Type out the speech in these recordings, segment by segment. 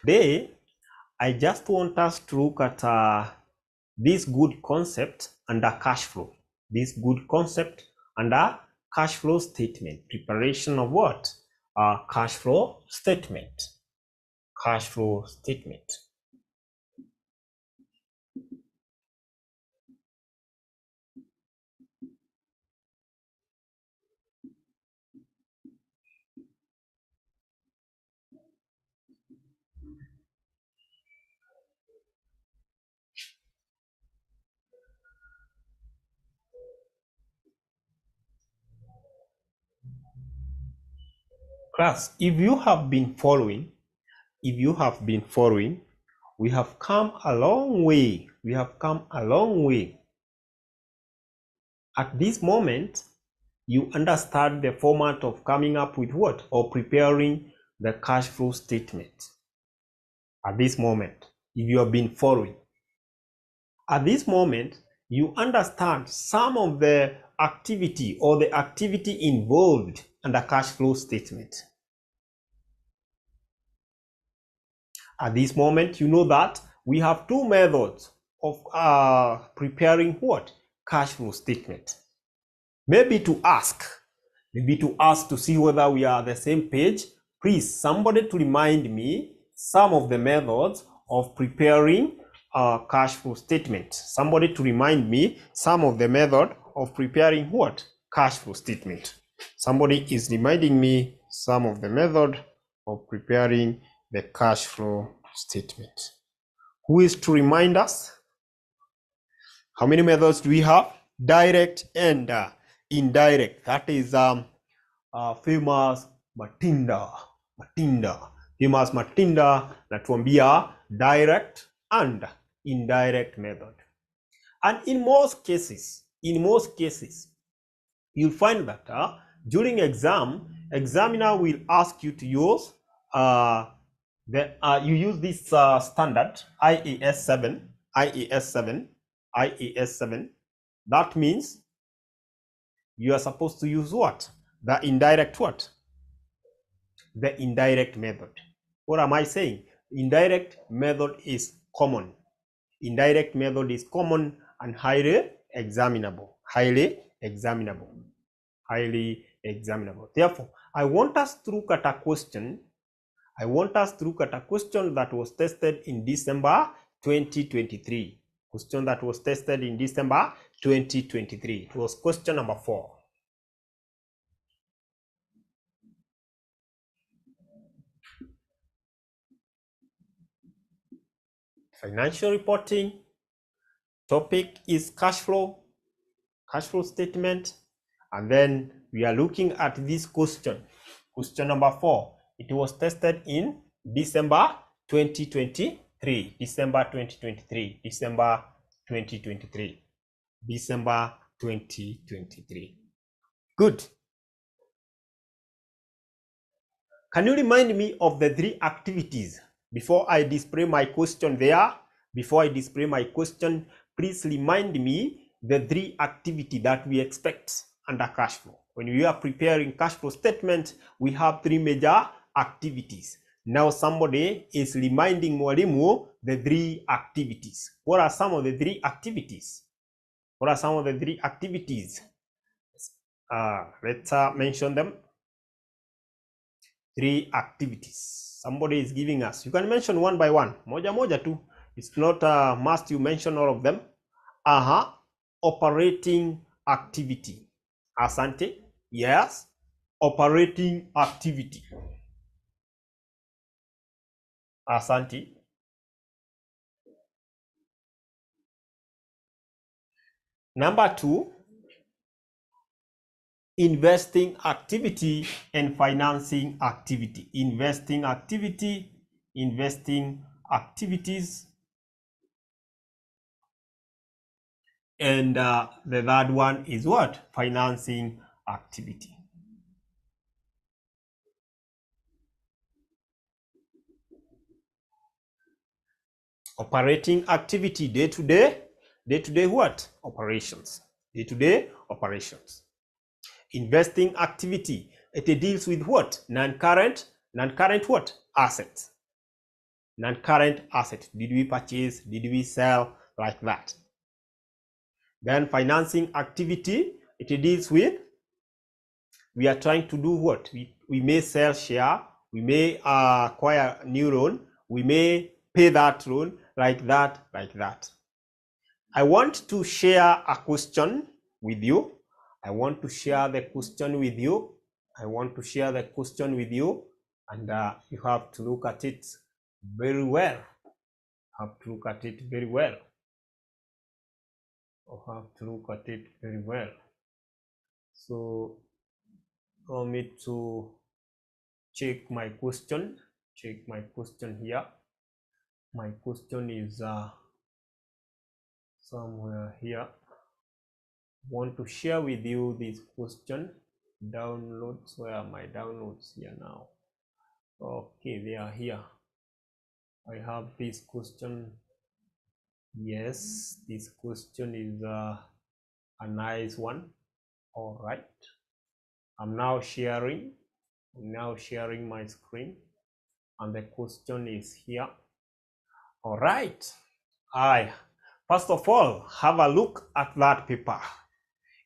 Today, I just want us to look at this good concept under cash flow. This good concept under cash flow statement. Preparation of what? Cash flow statement. Cash flow statement. Class, if you have been following, we have come a long way. We have come a long way. At this moment, you understand the format of coming up with what? Or preparing the cash flow statement. At this moment, if you have been following. At this moment, you understand some of the activity or the activity involved in the cash flow statement. At this moment, you know that we have two methods of preparing what? Cash flow statement. Maybe to ask to see whether we are on the same page. Please, somebody to remind me some of the methods of preparing a cash flow statement. Somebody to remind me some of the method of preparing what? Cash flow statement. Somebody is reminding me some of the method of preparing the cash flow statement. Who is to remind us? How many methods do we have? Direct and indirect. That is famous Matinda. Famous Matinda natuambia direct and indirect method. And in most cases, you'll find that during examiner will ask you to use you use this standard IAS 7. That means you are supposed to use what? The indirect what? The indirect method. What am I saying? Indirect method is common. Indirect method is common and highly examinable. Therefore, I want us to look at a question. That was tested in December 2023. Question that was tested in December 2023. It was question number 4. Financial reporting. Topic is cash flow statement. And then we are looking at this question. Question number 4. It was tested in December 2023. December 2023. Good. Can you remind me of the 3 activities before I display my question there? Before I display my question, please remind me the 3 activities that we expect under cash flow. When we are preparing cash flow statement, we have 3 major activities. Now somebody is reminding Mwalimu the 3 activities. What are some of the 3 activities? Let's mention them. 3 activities. Somebody is giving us. You can mention one by one. Moja tu. It's not a must you mention all of them. Operating activity. Asante. Yes. Operating activity. Asante. Number 2, investing activity and financing activity. Investing activities. And the third one is what? Financing activity. Operating activity, day-to-day what? Operations. Day-to-day operations. Investing activity, it deals with what? Non-current what? Assets. Non-current asset. Did we purchase? Did we sell? Like that. Then financing activity, it deals with, we are trying to do what? We may sell share, we may acquire new loan, we may pay that loan, like that, like that. I want to share a question with you. I want to share the question with you. I want to share the question with you, and you have to look at it very well. Have to look at it very well. You have to look at it very well. So allow me to check my question. Check my question here. My question is somewhere here. I want to share with you this question. Downloads. Where are my downloads here now? Okay, they are here. I have this question. Yes, this question is a nice one. All right. I'm now sharing my screen, and the question is here. All right. First of all, have a look at that paper.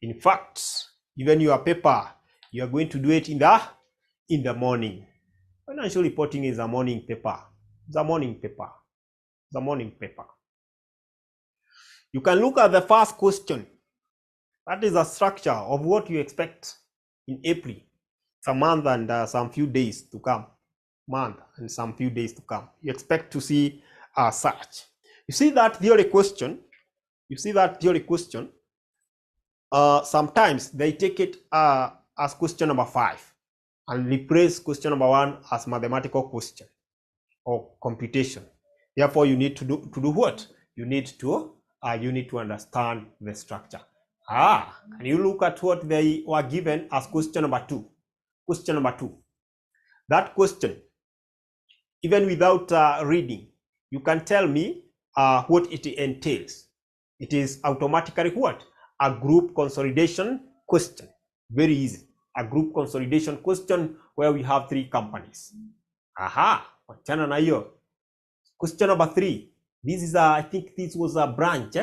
In fact, even your paper, you are going to do it in the morning. Financial reporting is a morning paper. It's a morning paper. It's a morning paper. You can look at the first question. That is a structure of what you expect in April. It's a month and some few days to come. Month and some few days to come. You expect to see such. You see that theory question. Sometimes they take it as question number 5 and replace question number 1 as mathematical question or computation. Therefore, you need to do what? You need to understand the structure. Can you look at what they were given as question number 2? Question number 2. That question, even without reading, you can tell me what it entails. It is automatically what? A group consolidation question. Very easy. A group consolidation question where we have 3 companies. Wachana na hiyo. Question number 3. This is I think this was a branch.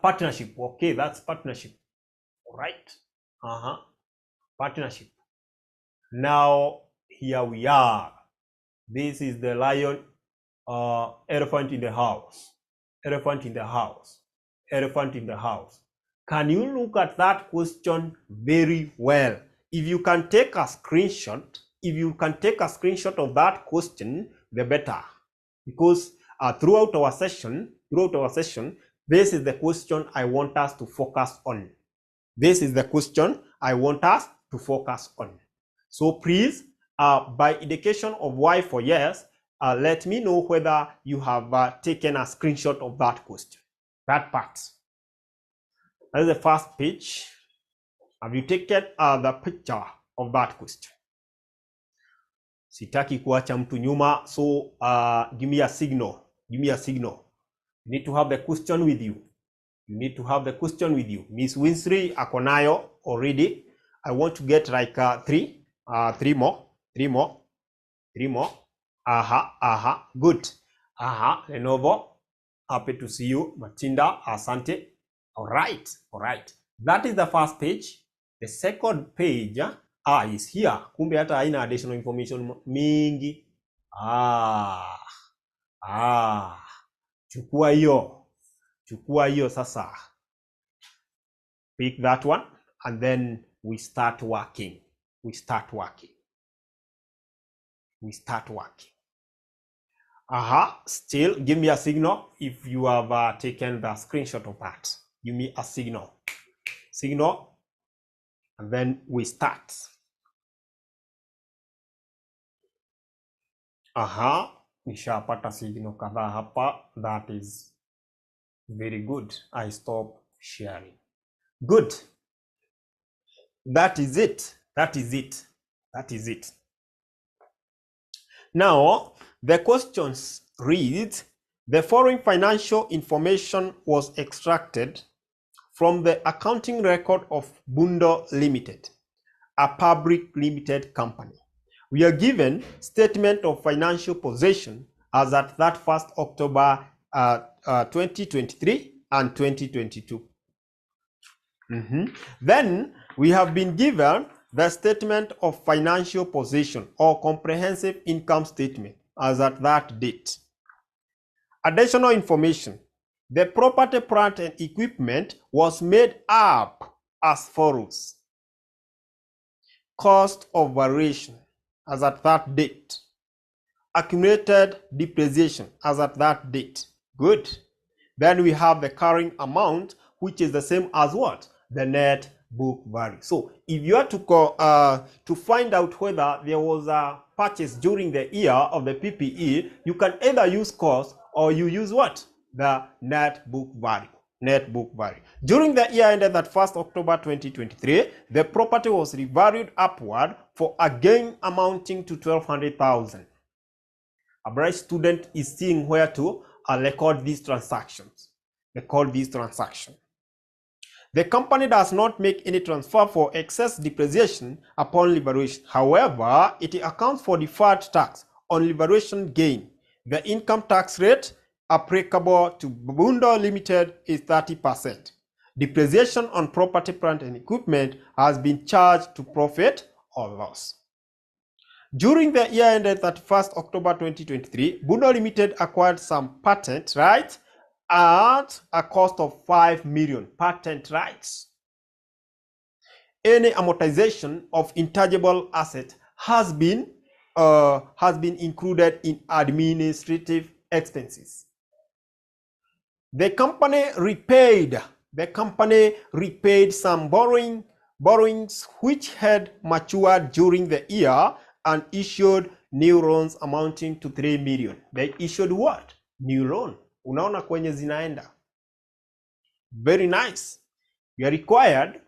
Partnership. Okay, that's partnership. All right. Partnership. Now here we are. This is the lion, elephant in the house. Elephant in the house. Elephant in the house. Can you look at that question very well? If you can take a screenshot, of that question, the better. Because throughout our session, this is the question I want us to focus on. This is the question I want us to focus on. So please, by indication of Y for yes, let me know whether you have taken a screenshot of that question, that part. That is the first page. Have you taken the picture of that question? Sitaki kuacha mtu nyuma, so give me a signal. Give me a signal. You need to have the question with you. You need to have the question with you. Miss Winfrey akonayo already. I want to get like 3 more. Good. Lenovo, happy to see you. Matinda, asante. All right. That is the first page. The second page is here. Kumbe hata haina additional information mingi. Chukua hiyo sasa. Pick that one and then we start working. Still give me a signal if you have taken the screenshot of that. Give me a signal, and then we start. Nishapata signal kadhaa hapa. That is very good. I stop sharing. Good. That is it. Now, the questions read, the following financial information was extracted from the accounting record of Bundo Limited, a public limited company. We are given statement of financial position as at that 1st October 2023 and 2022. Then we have been given the statement of financial position or comprehensive income statement as at that date. Additional information: the property, plant, and equipment was made up as follows: cost of variation as at that date, accumulated depreciation as at that date. Good. Then we have the carrying amount, which is the same as what? The net book value. So if you are to find out whether there was a purchase during the year of the PPE, you can either use cost or you use what? The net book value. Net book value. During the year ended at 1st October 2023, the property was revalued upward for a gain amounting to 1,200,000. A bright student is seeing where to record these transactions. Record these transactions. The company does not make any transfer for excess depreciation upon liberation. However, it accounts for deferred tax on liberation gain. The income tax rate applicable to Bundo Limited is 30%. Depreciation on property, plant, and equipment has been charged to profit or loss. During the year ended 31st October 2023, Bundo Limited acquired some patent rights at a cost of 5 million patent rights. Any amortization of intangible asset has been included in administrative expenses. The company repaid some borrowings which had matured during the year and issued new loans amounting to 3 million. They issued what? New loan. Unaona kwenye zinaenda. Very nice. You are required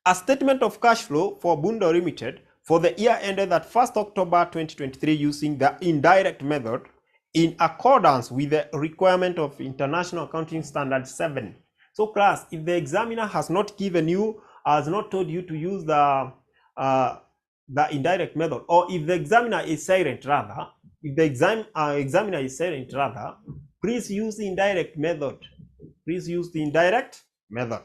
a statement of cash flow for Bundo Limited for the year ended at 1st October 2023 using the indirect method in accordance with the requirement of International Accounting Standard 7. So class, if the examiner has not given you, has not told you to use the indirect method, or if the examiner is silent rather, if the examiner is silent rather, please use the indirect method. Please use the indirect method.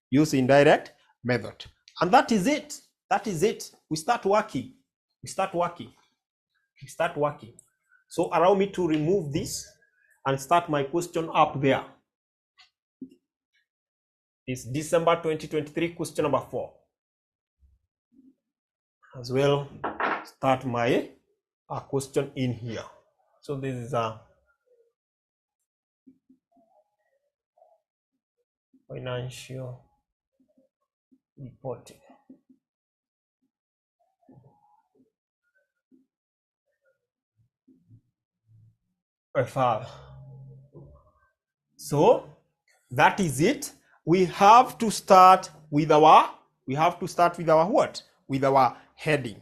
Use the indirect method. And that is it. That is it. We start working. We start working. We start working. So allow me to remove this and start my question up there. It's December 2023, question number 4. As well, start my question in here. So this is a financial reporting. So that is it. We have to start with our what? With our heading.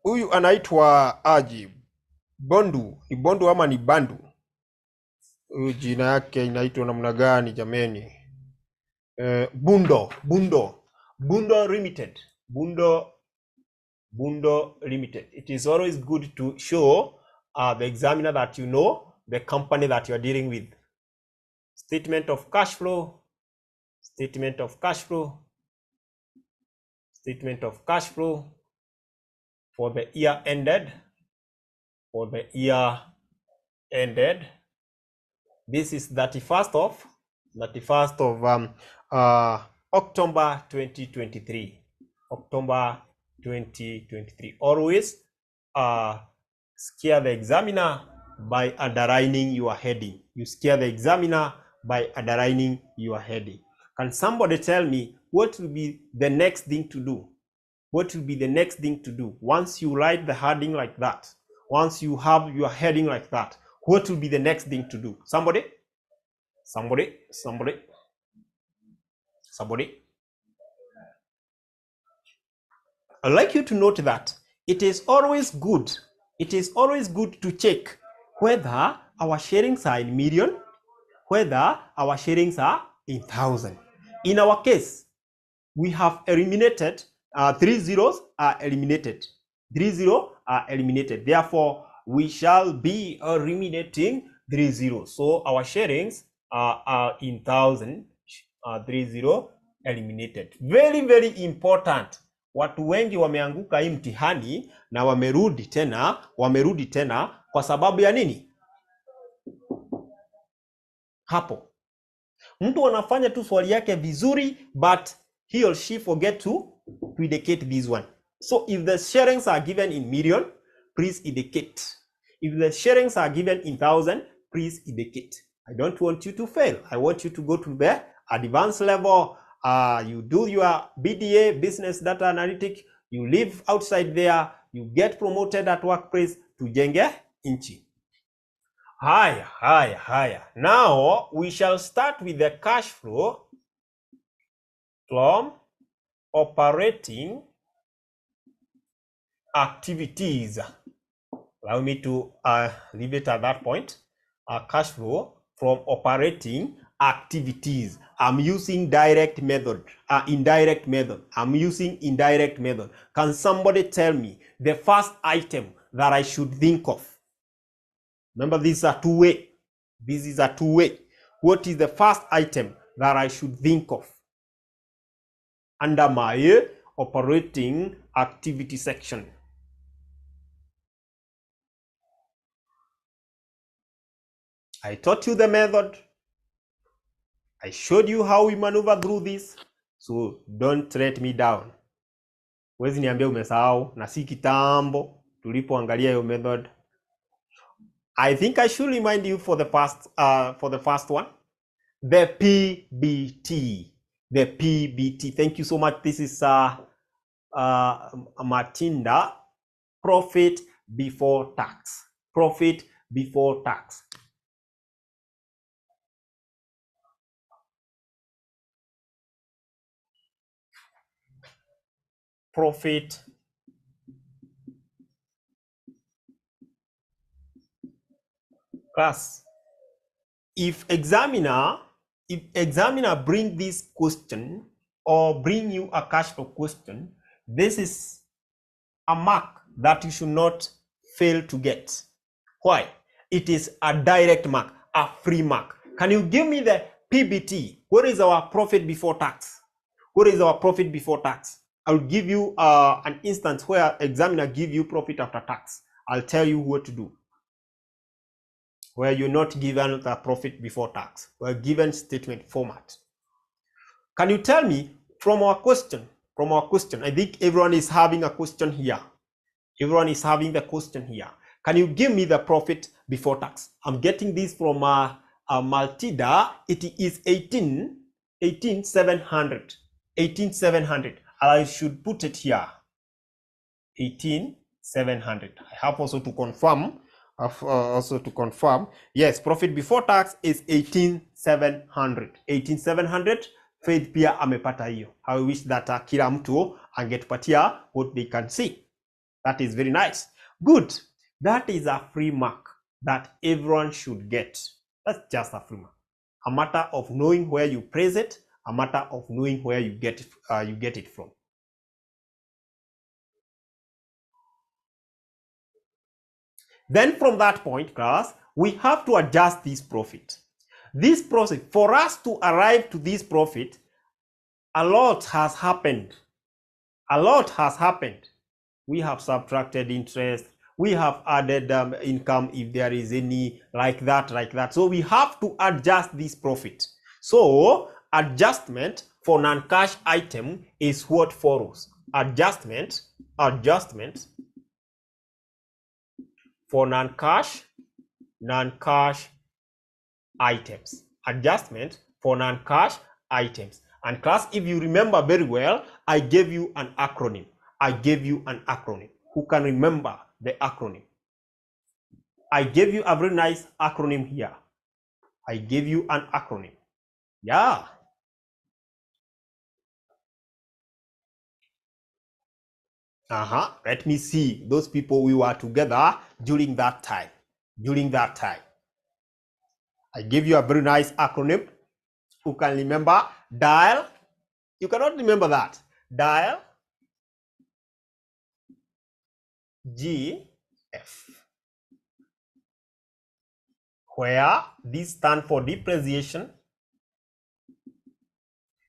Huyu anaitwa aje? Bondu, ni Bondu ama ni Bandu? Huyu jina yake inaitwa namna gani jameni? Bundo Limited. Bundo Limited. It is always good to show the examiner that you know the company that you are dealing with. Statement of cash flow. Statement of cash flow. Statement of cash flow for the year ended. For the year ended. This is 31st of October 2023. October 2023. Always scare the examiner by underlining your heading. You scare the examiner by underlining your heading. Can somebody tell me what will be the next thing to do? What will be the next thing to do once you write the heading like that? Once you have your heading like that, what will be the next thing to do? Somebody? I'd like you to note that it is always good to check whether our sharings are in million, whether our sharings are in thousand. In our case, we have eliminated Three zeros are eliminated. 30 are eliminated. Therefore, we shall be eliminating 30. So our sharings are in thousand. 30 eliminated. Very very important. Watu wengi wameanguka hii mtihani na wamerudi tena kwa sababu ya nini? Hapo mtu anafanya tu swali yake vizuri, but he or she forget to indicate this one. So if the sharings are given in million, please indicate. If the sharings are given in thousand, please indicate. I don't want you to fail. I want you to go to the advanced level. You do your BDA, Business Data Analytic. You live outside there. You get promoted at workplace. Tujenge nchi. Haya. Now we shall start with the cash flow from operating activities. Allow me to leave it at that point. Cash flow from operating activities. I'm using direct method, indirect method. I'm using indirect method. Can somebody tell me the first item that I should think of? Remember, these are two-way. This is a two-way. What is the first item that I should think of under my operating activity section? I taught you the method. I showed you how we maneuver through this. So don't let me down. Wezi niambia umesahau na si kitambo tulipoangalia hiyo method. I think I should remind you for the first one, the PBT. The PBT. Thank you so much. This is Matinda. Profit before tax. Profit before tax. Profit class. If examiner bring this question or bring you a cash flow question, this is a mark that you should not fail to get. Why? It is a direct mark, a free mark. Can you give me the PBT? What is our profit before tax? What is our profit before tax? I'll give you an instance where examiner give you profit after tax. I'll tell you what to do. Where you're not given the profit before tax, we're given statement format. Can you tell me from our question, I think everyone is having a question here. Everyone is having the question here. Can you give me the profit before tax? I'm getting this from Maltida. It is 18,700. 18,700. I should put it here. 18,700. I have also to confirm. Yes, profit before tax is 18,700. 18,700. Faith pia amepata hiyo. I wish that kila mtu angetupatia what they can see. That is very nice. Good. That is a free mark that everyone should get. That's just a free mark. A matter of knowing where you place it, a matter of knowing where you get it from. Then from that point, class, we have to adjust this profit. This profit, for us to arrive to this profit, a lot has happened. A lot has happened. We have subtracted interest. We have added income if there is any, like that. So we have to adjust this profit. So adjustment for non-cash item is what follows. Adjustment for non-cash items. Adjustment for non-cash items. And class, if you remember very well, I gave you an acronym. Who can remember the acronym? I gave you a very nice acronym here. I gave you an acronym. Yeah. Let me see those people we were together during that time. I gave you a very nice acronym. Who can remember? DIAL. You cannot remember that. DIAL. where this stand for depreciation,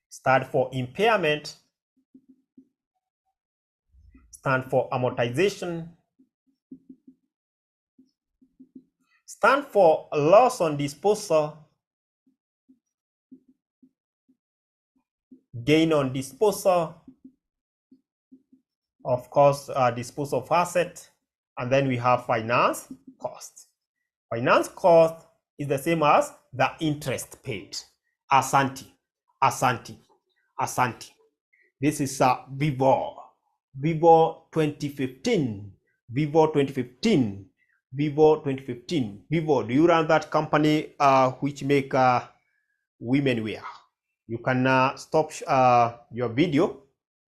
stand for impairment, stand for amortization, stand for loss on disposal, gain on disposal, of course, disposal of asset, and then we have finance cost. Finance cost is the same as the interest paid. Asante, asante, asante. This is Vivo 2015, Vivo 2015, Vivo 2015. Vivo, do you run that company which make women wear? You can stop your video.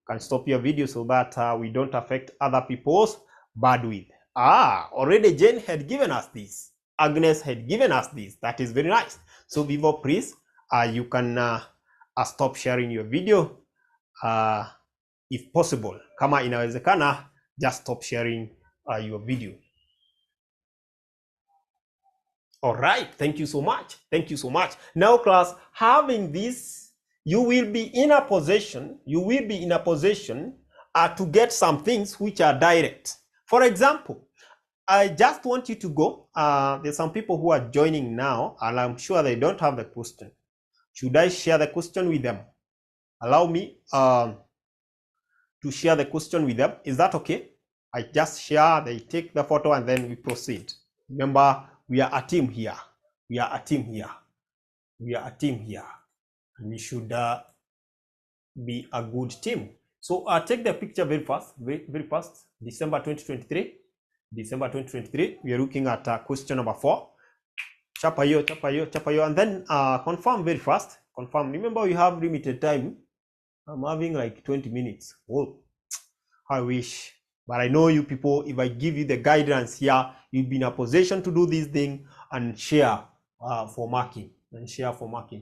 Can stop your video so that we don't affect other people's bandwidth. Already Jane had given us this. Agnes had given us this. That is very nice. So Vivo, please, you can stop sharing your video if possible. Kama inawezekana, just stop sharing your video. All right, thank you so much. Thank you so much. Now, class, having this, you will be in a position, to get some things which are direct. For example, I just want you to go, there's some people who are joining now, and I'm sure they don't have the question. Should I share the question with them? Allow me to share the question with them. Is that okay? I just share, they take the photo, and then we proceed. Remember, we are a team here. We are a team here. We are a team here. We should be a good team. So take the picture very fast, very fast. December 2023. December 2023. We are looking at question number 4. Chapa yo, and then confirm very fast. Confirm. Remember, we have limited time. I'm having like 20 minutes. Oh, I wish. But I know you people, if I give you the guidance here, you'll be in a position to do this thing and share for marking.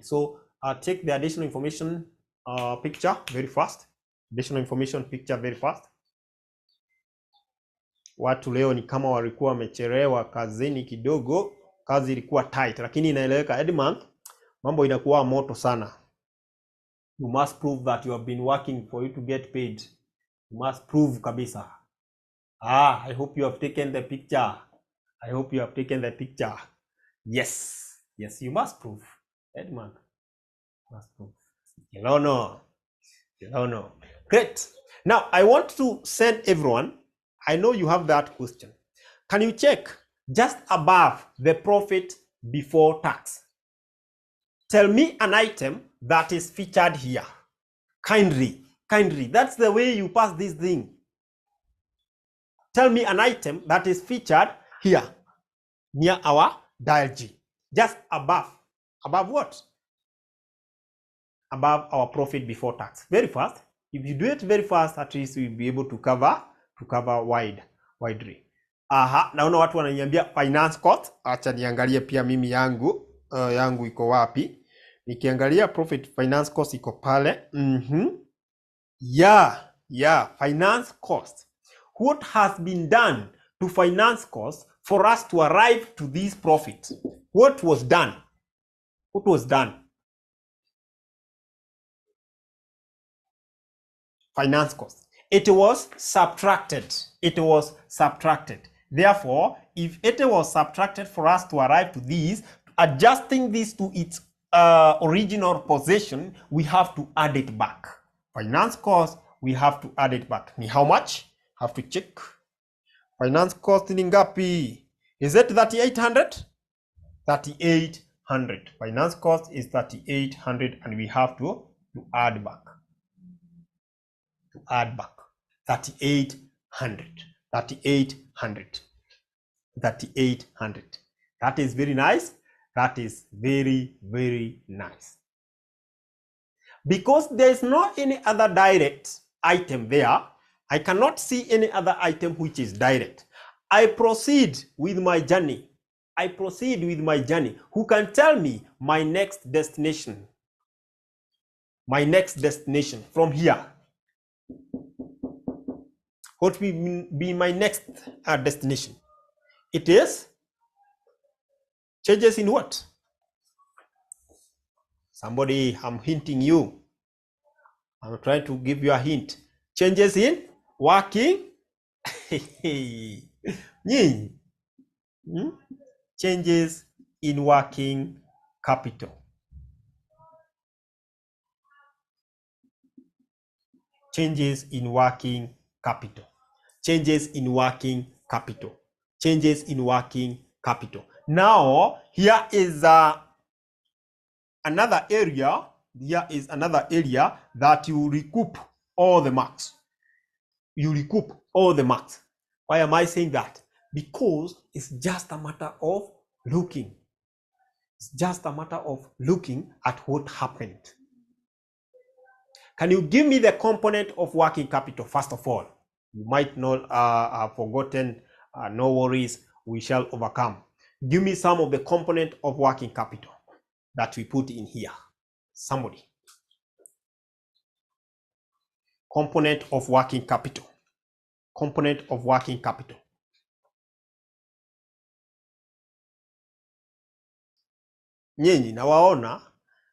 So take the additional information picture very fast. Additional information picture very fast. Watu leo ni kama walikuwa wamechelewa kazini kidogo. Kazi ilikuwa tight, lakini inaeleweka. Every month mambo inakuwa moto sana. You must prove that you have been working for you to get paid. You must prove kabisa. I hope you have taken the picture. I hope you have taken the picture. Yes, you must prove. Edmund must prove. Kilono. Great. Now, I want to send everyone, I know you have that question. Can you check just above the profit before tax? Tell me an item that is featured here. Kindly. That's the way you pass this thing. Tell me an item that is featured here near our dial G. Just above. Above what? Above our profit before tax. Very fast. If you do it very fast, at least we'll be able to cover widely. Naona watu wananiambia finance cost. Acha niangalie pia mimi yangu iko wapi. Nikiangalia profit finance cost iko pale. Yeah, finance cost. What has been done to finance cost for us to arrive to this profit? What was done? Finance cost. It was subtracted. Therefore, if it was subtracted for us to arrive to this, adjusting this to its original position, we have to add it back. Finance cost, we have to add it back. Ni how much? Have to check. Finance cost ni ngapi? Is it 3,800? 3,800. Finance cost is 3,800, and we have to add back. 3,800. 3,800. That is very nice. That is very, very nice. Because there is no any other direct item there, I cannot see any other item which is direct. I proceed with my journey. Who can tell me my next destination? From here. What will be my next destination? It is changes in what? Somebody, I'm hinting you. I'm trying to give you a hint. Changes in working. Changes in working capital. Changes in working capital. Changes in working capital. Changes in working capital. Now, here is another area. Here is another area that you recoup all the marks. You recoup all the marks. Why am I saying that? Because it's just a matter of looking. It's just a matter of looking at what happened. Can you give me the component of working capital, first of all? You might not have forgotten. No worries, we shall overcome. Give me some of the component of working capital that we put in here. Somebody. Component of working capital. Component of working capital. Nyinyi nawaona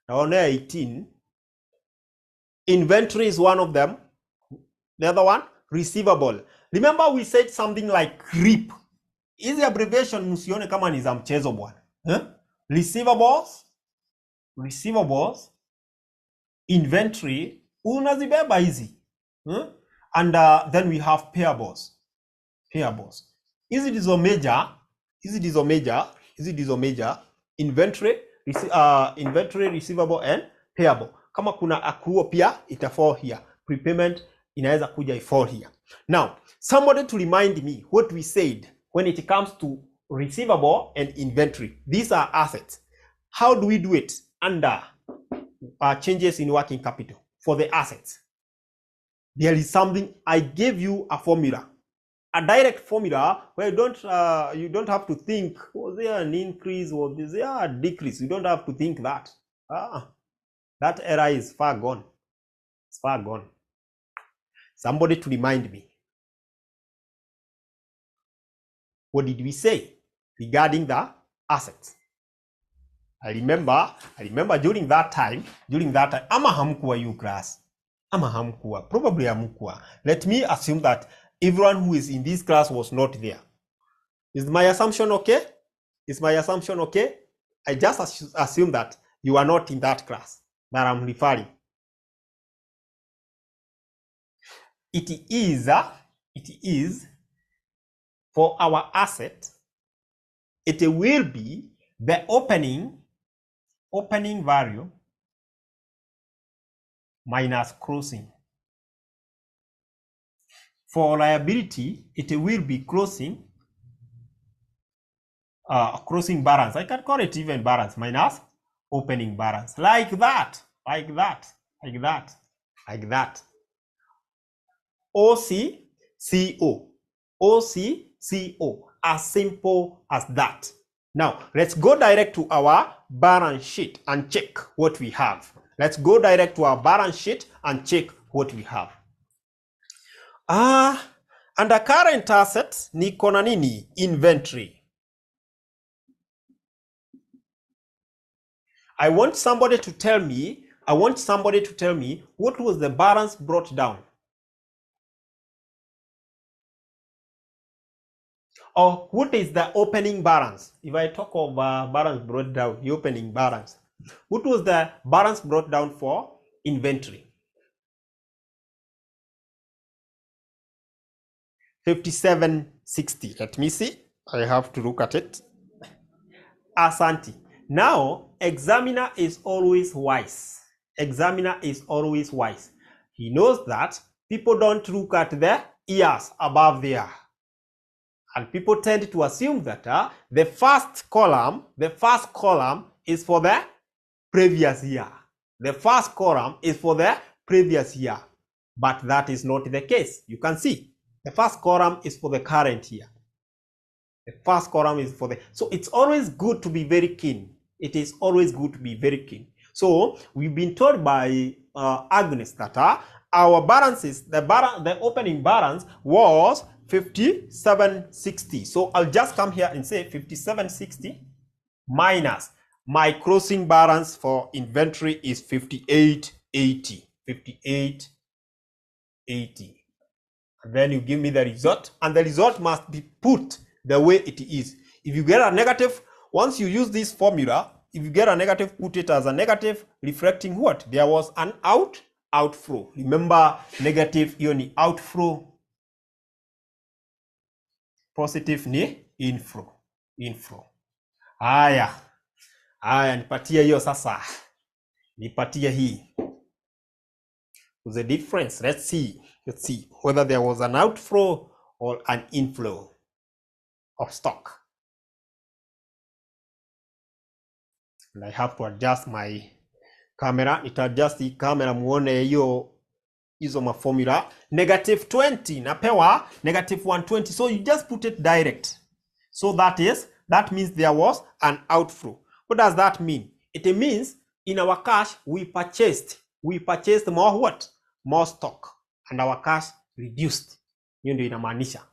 18. Inventory is one of them. The other one, receivable. Remember we said something like RIP. Hizi abbreviation msione kama ni za mchezo bwana. Receivables, inventory, unazibeba hizi. And then we have payables. Hizi ndizo major, inventory, receivable and payable. Kama kuna accrual pia itafall here. Prepayment inaweza kuja ifall here. Now, somebody to remind me what we said when it comes to receivable and inventory. These are assets. How do we do it under changes in working capital for the assets? There is something, I gave you a formula, a direct formula where you don't have to think, was there an increase or is there a decrease? You don't have to think that. That era is far gone. It's far gone. Somebody to remind me. What did we say regarding the assets? I remember during that time, ama hamkuwa you class. Ama hamkuwa. Probably hamkuwa. Let me assume that everyone who is in this class was not there. Is my assumption okay? I just assume that you are not in that class that I'm referring. It is for our asset, it will be the opening value minus closing. For liability, it will be closing balance. I can call it even balance minus opening balance. Like that. OCCO, as simple as that. Now, let's go direct to our balance sheet and check what we have. Under current assets, niko na nini? Inventory. I want somebody to tell me what was the balance brought down. Or what is the opening balance? If I talk of balance brought down, the opening balance. What was the balance brought down for inventory? 5760. Let me see. I have to look at it. Asante. Now, examiner is always wise. He knows that people don't look at the years above there. And people tend to assume that the first column is for the previous year. But that is not the case. You can see the first column is for the current year. So it's always good to be very keen. So we've been told by Agnes that our balances, the opening balance was 5760. So I'll just come here and say 5760 minus my closing balance for inventory is 5880. 5880. And then you give me the result, and the result must be put the way it is. If you get a negative, once you use this formula, if you get a negative, put it as a negative, reflecting what? There was an outflow. Remember, negative hiyo ni outflow, positive ni inflow. Haya, nipatie hiyo sasa. Nipatie hii. The difference, let's see whether there was an outflow or an inflow of stock. And I have to adjust my camera. It adjust the camera muone hizo maformula. Negative 20 napewa negative 120. So you just put it direct. So that means there was an outflow. What does that mean? It means in our cash we purchased more what? More stock, and our cash reduced. Hiyo ndio inamaanisha.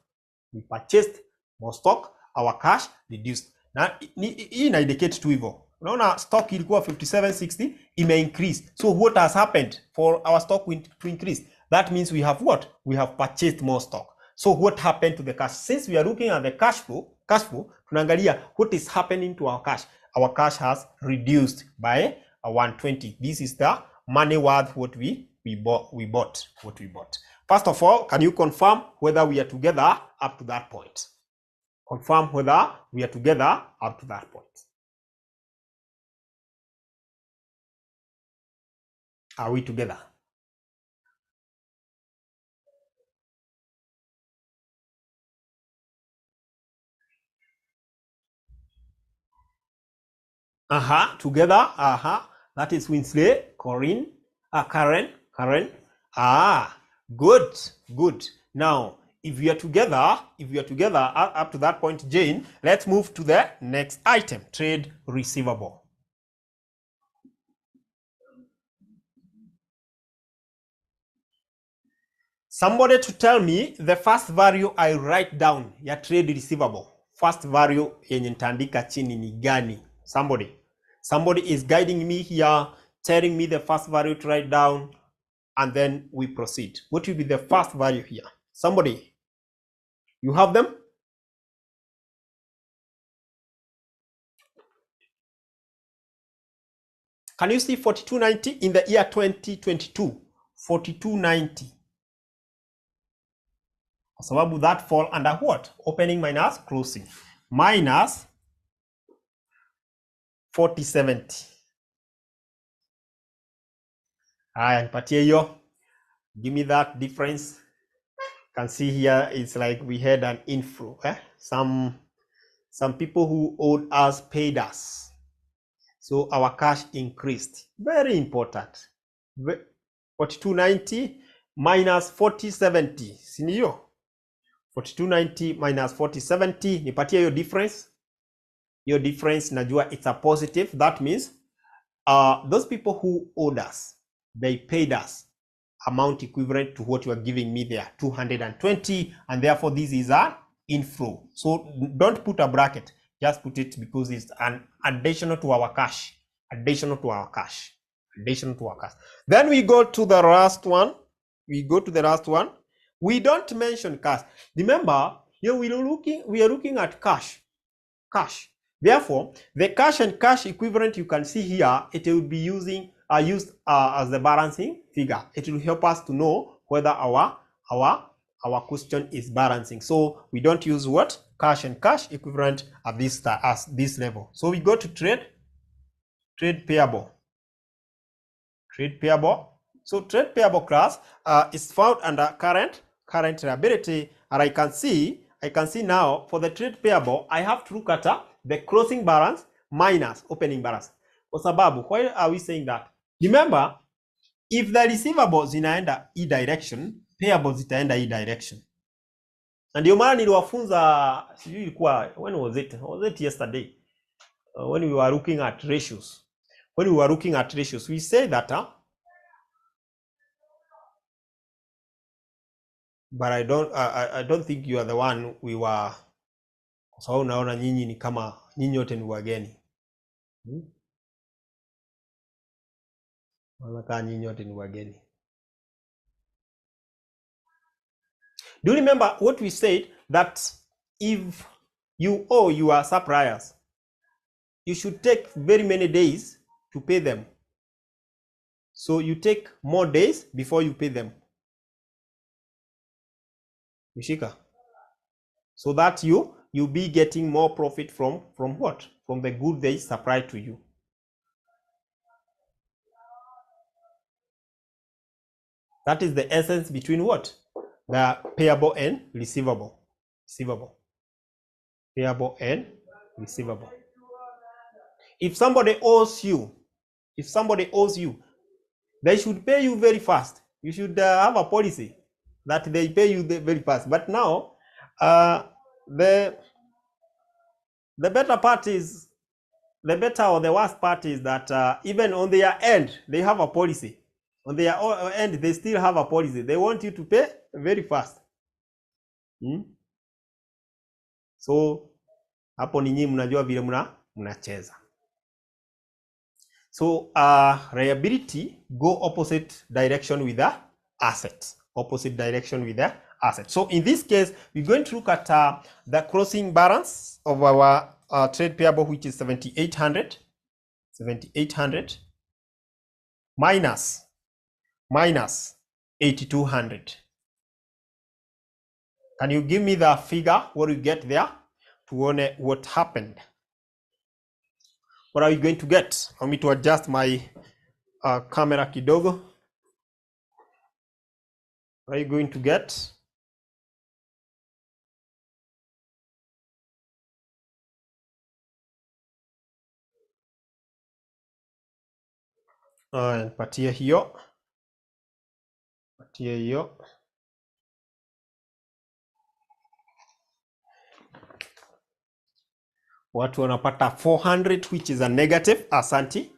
We purchased more stock, our cash reduced. Na hii ina indicate tu hivyo. Unaona stock ilikuwa 5760, ime increase. So what has happened for our stock to increase? That means we have what? We have purchased more stock. So what happened to the cash? Since we are looking at the cash flow, tunaangalia what is happening to our cash. Our cash has reduced by 120. This is the money worth what we bought. First of all, can you confirm whether we are together up to that point? Confirm whether we are together up to that point. Are we together? Together. That is Winsley, Corinne, Karen. Good. Now, if we are together up to that point, Jane, let's move to the next item, trade receivable. Somebody to tell me the first value I write down ya trade receivable. First value yenye nitaandika chini ni gani? Somebody is guiding me here, telling me the first value to write down, and then we proceed. What will be the first value here? Somebody, you have them? Can you see 4290 in the year 2022? 4290. Kwa sababu that fall under what? Opening minus closing. Minus 4070. Nipatie hiyo. Give me that difference. You can see here it's like we had an inflow. Some people who owed us paid us. So our cash increased. Very important. 4290 minus 4070. Siniyo? 4290 minus 4070. Nipatie hiyo difference. Your difference, najua it's a positive. That means those people who owed us, they paid us amount equivalent to what you are giving me there, 220, and therefore this is an inflow. So don't put a bracket, just put it because it's an additional to our cash. Then we go to the last one. We don't mention cash. Remember, here we are looking at cash. Therefore, the cash and cash equivalent you can see here, it will be used as the balancing figure. It will help us to know whether our question is balancing. So we don't use what? Cash and cash equivalent at this level. So we go to trade payable. So trade payable class is found under current liability, and I can see now for the trade payable I have to look at the closing balance minus opening balance. Kwa sababu, why are we saying that? Remember, if the receivables zinaenda e direction, payables zitaenda e direction. Na ndio maana niliwafunza, sijui ilikuwa, when was it yesterday? When we were looking at ratios. We say that but I don't think you are the one we were, kwa sababu naona nyinyi ni kama nyinyi wote ni wageni. Wanakaa nyinyi wote ni wageni. Do you remember what we said, that if you owe your suppliers, you should take very many days to pay them. So you take more days before you pay them. Mishika. So that you be getting more profit from what? From the good they supply to you. That is the essence between what? The payable and receivable. Payable and receivable. If somebody owes you, they should pay you very fast. You should have a policy that they pay you very fast. But now, the better part is, the better or the worst part is that even on their end, they have a policy. On their end, they still have a policy. They want you to pay very fast. So, hapo ni nyinyi mnajua vile mnacheza. So, liability go opposite direction with the asset. Opposite direction with the asset. So, in this case, we're going to look at the closing balance of our trade payable, which is 7,800. 7,800 minus 8,200. Can you give me the figure, what you get there, to what happened? What are you going to get? Allow me to adjust my camera kidogo. What are you going to get? Patia hiyo. Watu wanapata 400, which is a negative. Asanti.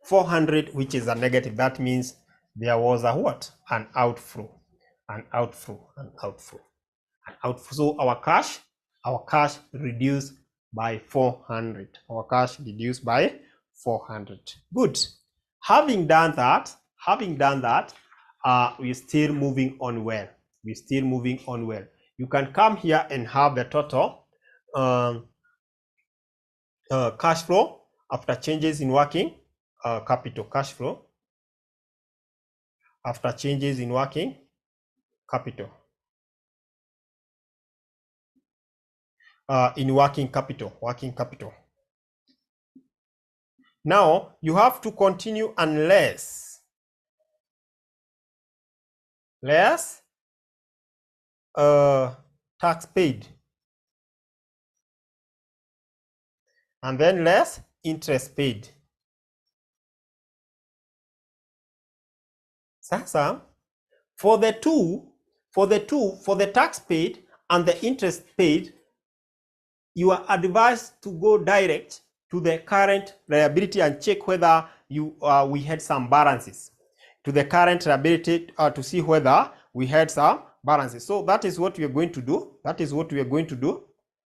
400, which is a negative. That means there was a what? An outflow. So our cash reduced by 400. Our cash reduced by 400. Good. Having done that, we're still moving on well. You can come here and have the total cash flow after changes in working capital. Cash flow after changes in working capital. Working capital. Now you have to continue unless tax paid, and then less interest paid. Sasa, for the tax paid and the interest paid, you are advised to go direct to the current liability and check whether we had some balances to the current liability to see whether we had some balances. So that is what we are going to do.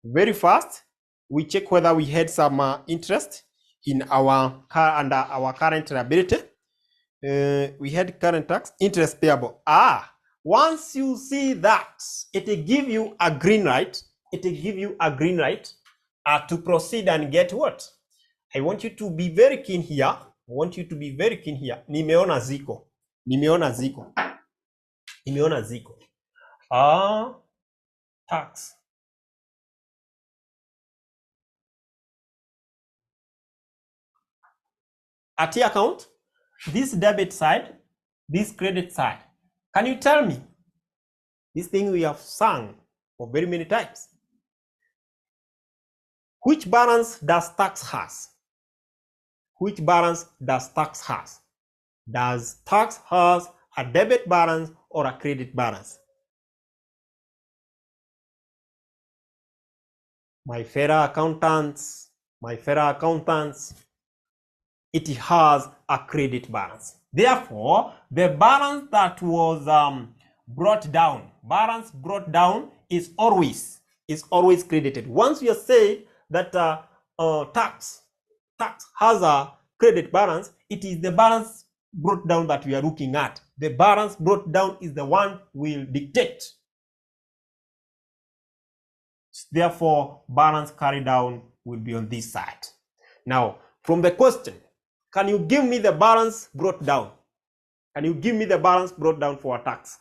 Very fast, we check whether we had some interest in our under our current liability. We had current tax, interest payable. Once you see that, it will give you a green light. To proceed and get what? I want you to be very keen here. Nimeona ziko. Tax. At the account, this debit side, this credit side. Can you tell me? This thing we have sung for very many times. Which balance does tax has? Does tax has a debit balance or a credit balance? My fellow accountants, it has a credit balance. Therefore, the balance that was brought down. Balance brought down is always credited. Once you say that tax has a credit balance, it is the balance brought down that we are looking at. The balance brought down is the one we'll dictate. Therefore, balance carried down will be on this side. Now, from the question, can you give me the balance brought down? Can you give me the balance brought down for a tax?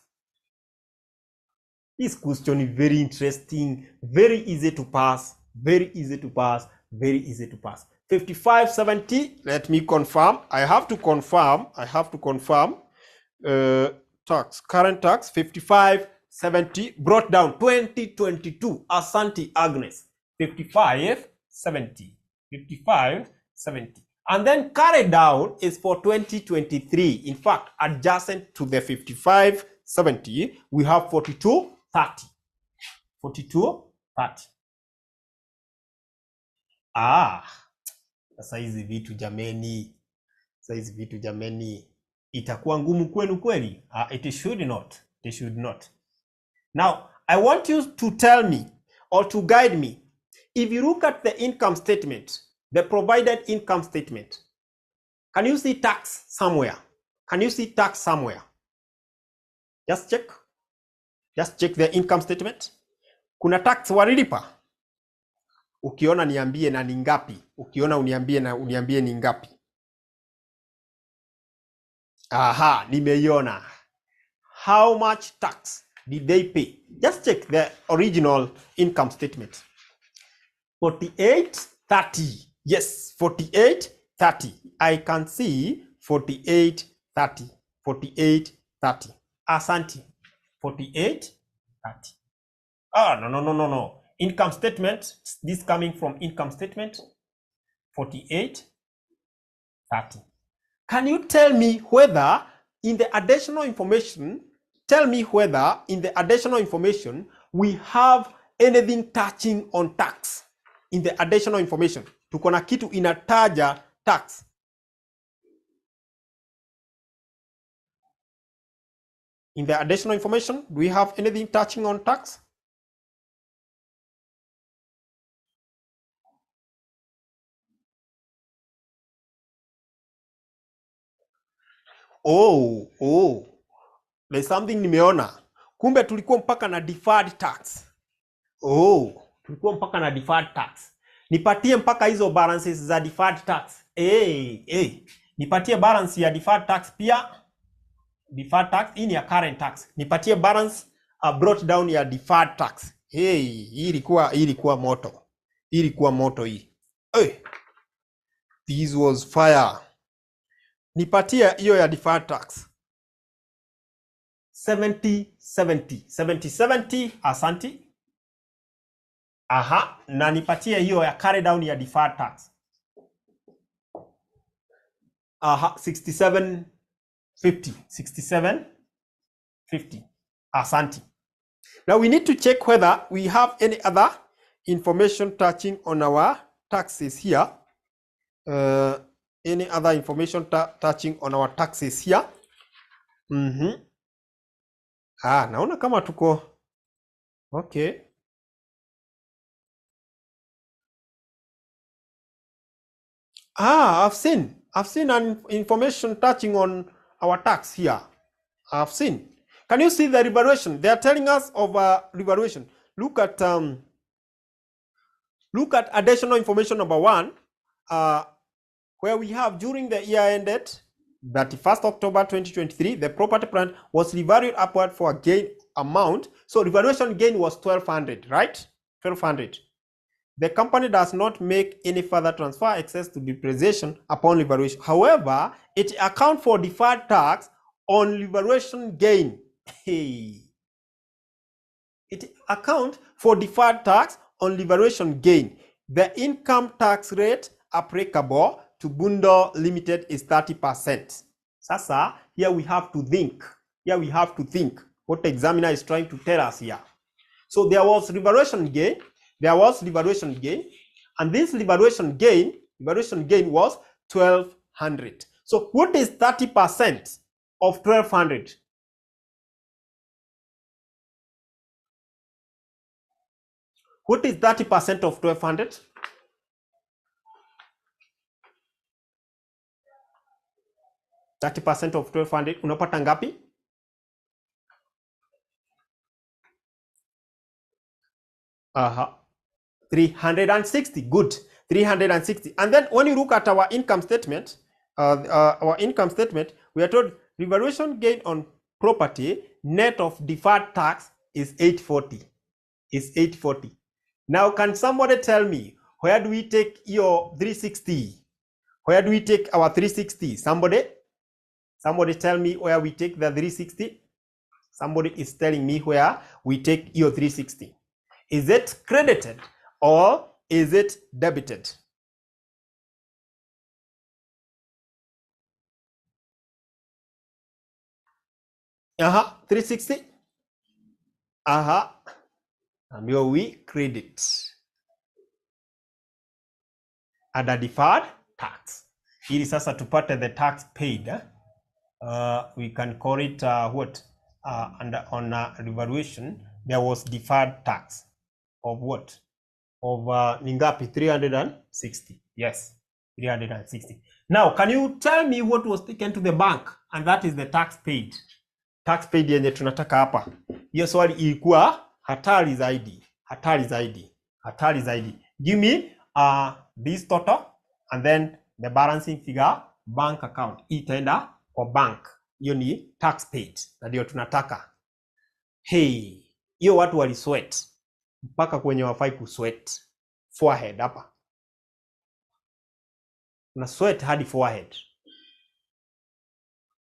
This question is very interesting, very easy to pass, very easy to pass, very easy to pass. 5570, let me confirm. I have to confirm. Tax, current tax, 5570, brought down 2022. Asante Agnes, 5570. And then carried down is for 2023. In fact, adjacent to the 5570, we have 4230. 4230. Sasa hizi vitu jameni, itakuwa ngumu kwenu kweli? It should not. Now, I want you to tell me or to guide me. If you look at the income statement, the provided income statement, can you see tax somewhere? Just check the income statement. Kuna tax walilipa? Ukiona niambie na ni ngapi? Ukiona uniambie ni ngapi? Aha, nimeiona. How much tax did they pay? Just check the original income statement. 4830. Yes, 4830. I can see 4830. 4830. Asante. 4830. No. Income statement. This coming from income statement. 4830. Can you tell me whether in the additional information, we have anything touching on tax? In the additional information, tuko na kitu inataja tax. In the additional information, do we have anything touching on tax? Oh, there's something nimeona. Kumbe tulikuwa mpaka na deferred tax. Tulikuwa mpaka na deferred tax. Nipatie mpaka hizo balances za deferred tax. Nipatie balance ya deferred tax pia. Deferred tax hii ni ya current tax. Nipatie balance brought down ya deferred tax. Hii ilikuwa moto. Hii. This was fire. Nipatie hiyo ya deferred tax. 70. Asante. Aha, na nipatie hiyo ya carry down ya deferred tax. 6750. Asante. Now we need to check whether we have any other information touching on our taxes here. Any other information touching on our taxes here? Naona kama tuko okay. I've seen an information touching on our tax here. I've seen. Can you see the revaluation? They are telling us of revaluation. Look at additional information number 1, where we have during the year ended 31st October 2023, the property plant was revalued upward for a gain amount. So revaluation gain was 1,200, right? 1,200. The company does not make any further transfer excess to depreciation upon revaluation. However, it accounts for deferred tax on revaluation gain. It accounts for deferred tax on revaluation gain. The income tax rate applicable to Bundle Limited is 30%. Sasa, here we have to think what the examiner is trying to tell us here. So there was revaluation gain, and this revaluation gain was 1,200. So what is 30% of 1,200? What is 30% of 1200? (30% of 1200 unapata ngapi? Aha. 360. Good. 360. And then when you look at our income statement, we are told revaluation gain on property net of deferred tax is 840. Is 840. Now, can somebody tell me where do we take your 360? Where do we take our 360? Somebody tell me where we take the 360. Somebody is telling me where we take your 360. Is it credited or is it debited? Aha, 360. Aha. Ambiwa we credit under deferred tax. Ili sasa tupate the tax paid. We can call it what? On revaluation, there was deferred tax of what? Of ningapi? 360. Yes, 360. Now, can you tell me what was taken to the bank? And that is the tax paid. Tax paid yenye tunataka hapa. Hiyo swali ilikuwa hatari zaidi. Hatari zaidi. Give me this total and then the balancing figure bank account. Itaenda kwa bank. Hiyo ni tax paid. Na ndio tunataka. Hey, hiyo watu wali sweat. Mpaka kwenye wafai ku sweat. Forehead hapa. Na sweat hadi forehead.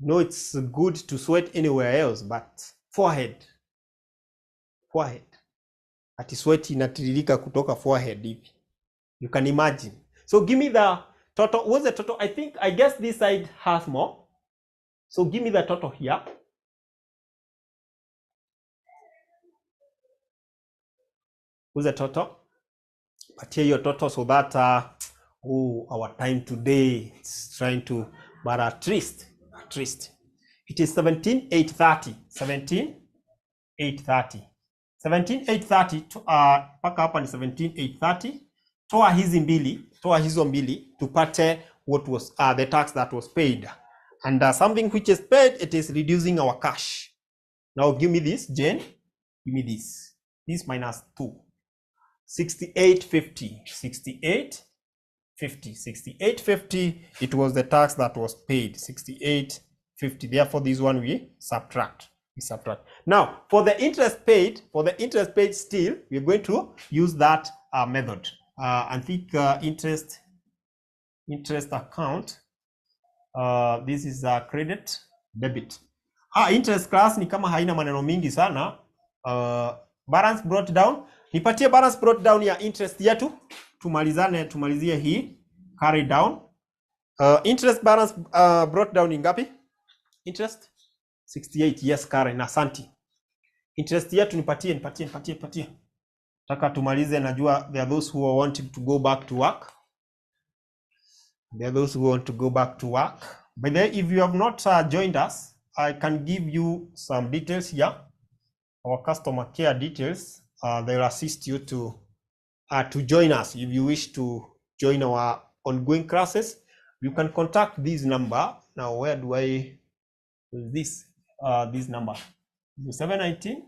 No, it's good to sweat anywhere else, but forehead. Ati sweat inatiririka kutoka forehead hivi. You can imagine. So give me the total. What's the total? I guess this side has more. So give me the total here. What's the total? But here your total so that our time today is trying to, but at least it is 17,830. 17,830. 17,830 paka hapa ni 17,830. Toa hizo mbili tupate what was the tax that was paid. And something which is paid, it is reducing our cash. Now give me this, Jane. Give me this. This minus 2. 6850. 6850. 6850. It was the tax that was paid. 6850. Therefore, this one we subtract. Now, for the interest paid, still, we're going to use that method. I think interest account. This is a credit debit. Interest class ni kama haina maneno mingi sana. Balance brought down. Nipatie balance brought down ya interest yetu. Tumalizie hii. Carry down. Interest balance brought down ni ngapi? Interest 68. Yes, Karen, asante. Interest yetu nipatie. Taka tumalize, najua there are those who are wanting to go back to work. But then if you have not joined us, I can give you some details here. Our customer care details. They'll assist you to join us. If you wish to join our ongoing classes, you can contact this number. Now, where do I use this? This number, 719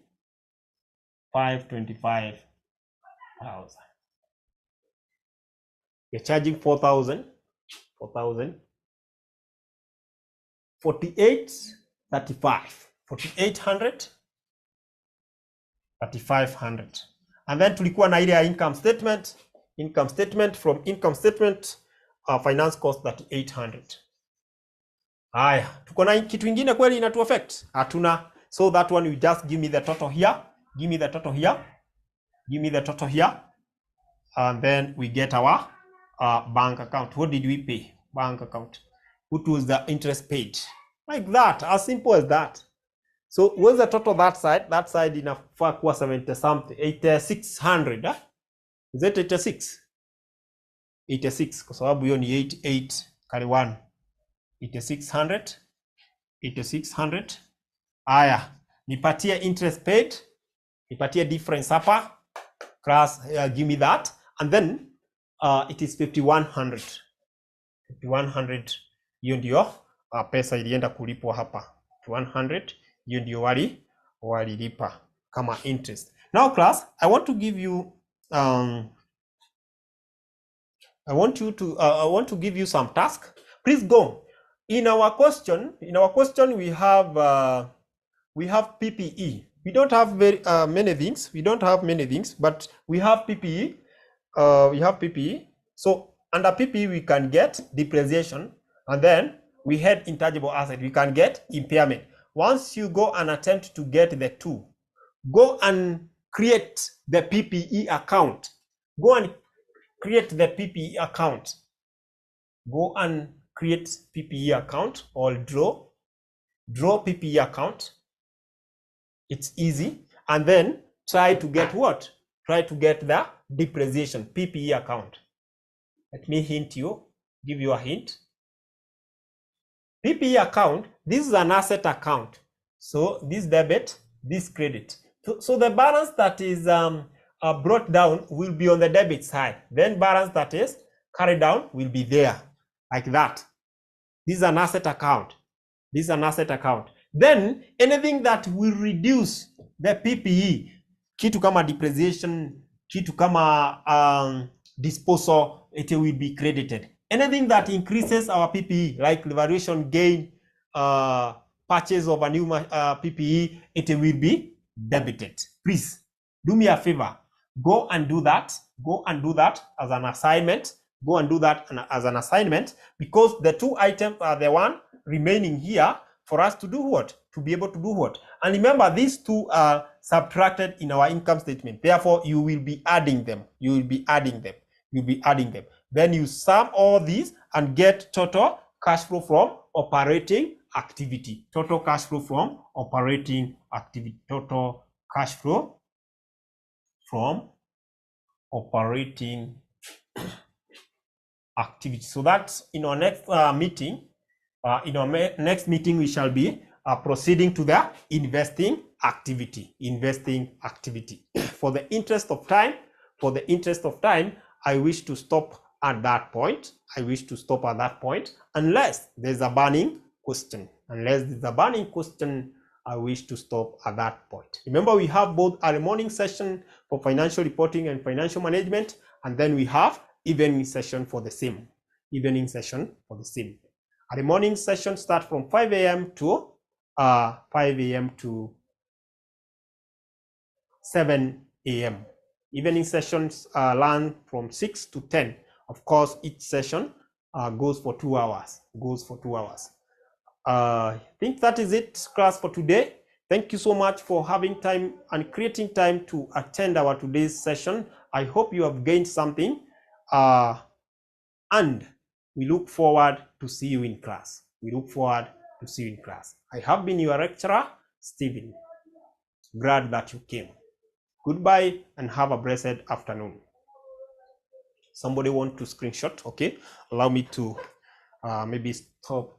525,000. You're charging 4,000. 4835. 4,800. 3,500. And then tulikuwa na ile ya income statement. From income statement, finance cost 3,800. Haya, tuko na kitu kingine kweli inatu affect? Hatuna. So that one you just give me the total here. And then we get our bank account. What did we pay? Bank account. What was the interest paid? Like that, as simple as that. So what's the total that side? That side inafaa kuwa 70 something, 8,600. Is it 86? 86 kwa sababu hiyo ni 88 kali 1. 8,600. Aya, nipatie interest paid. Nipatie difference hapa. Class, give me that. And then it is 5100. 5100, hiyo ndio pesa ilienda kulipwa hapa. 100, hiyo ndio walilipa kama interest. Now class, I want to give you I want to give you some task. Please go. In our question we have PPE. We don't have very many things. We don't have many things, but we have PPE. We have PPE. So under PPE we can get depreciation, and then we had intangible asset. We can get impairment. Once you go and attempt to get the two, go and create the PPE account. Go and create the PPE account. Go and create PPE account or draw PPE account. It's easy. And then try to get what? Try to get the depreciation PPE account. Let me hint you, give you a hint. PPE account, this is an asset account. So this debit, this credit. So the balance that is brought down will be on the debit side. Then balance that is carried down will be there, like that. This is an asset account. This is an asset account. Then anything that will reduce the PPE, kitu kama depreciation, kitu kama disposal, it will be credited. Anything that increases our PPE, like valuation gain, purchase of a new PPE, it will be debited. Please do me a favor. Go and do that. Go and do that as an assignment. Go and do that as an assignment, because the two items are the one remaining here for us to do what? To be able to do what? And remember, these two are subtracted in our income statement. Therefore, you will be adding them. You will be adding them. You'll be adding them. Then you sum all these and get total cash flow from operating activity. Total cash flow from operating activity. Total cash flow from operating activity. So that's in our next meeting. In our next meeting, we shall be proceeding to the investing activity. Investing activity. For the interest of time, I wish to stop at that point. I wish to stop at that point, unless there's a burning question. Unless there's a burning question, I wish to stop at that point. Remember, we have both a morning session for financial reporting and financial management, and then we have evening session for the same. Evening session for the same. The morning session starts from 5 a.m. to 7 a.m. Evening sessions run from 6 to 10. Of course, each session goes for 2 hours. I think that is it, class, for today. Thank you so much for having time and creating time to attend our today's session. I hope you have gained something, and we look forward to see you in class. I have been your lecturer, Stephen. Glad that you came. Goodbye and have a blessed afternoon. Somebody want to screenshot? Okay, allow me to maybe stop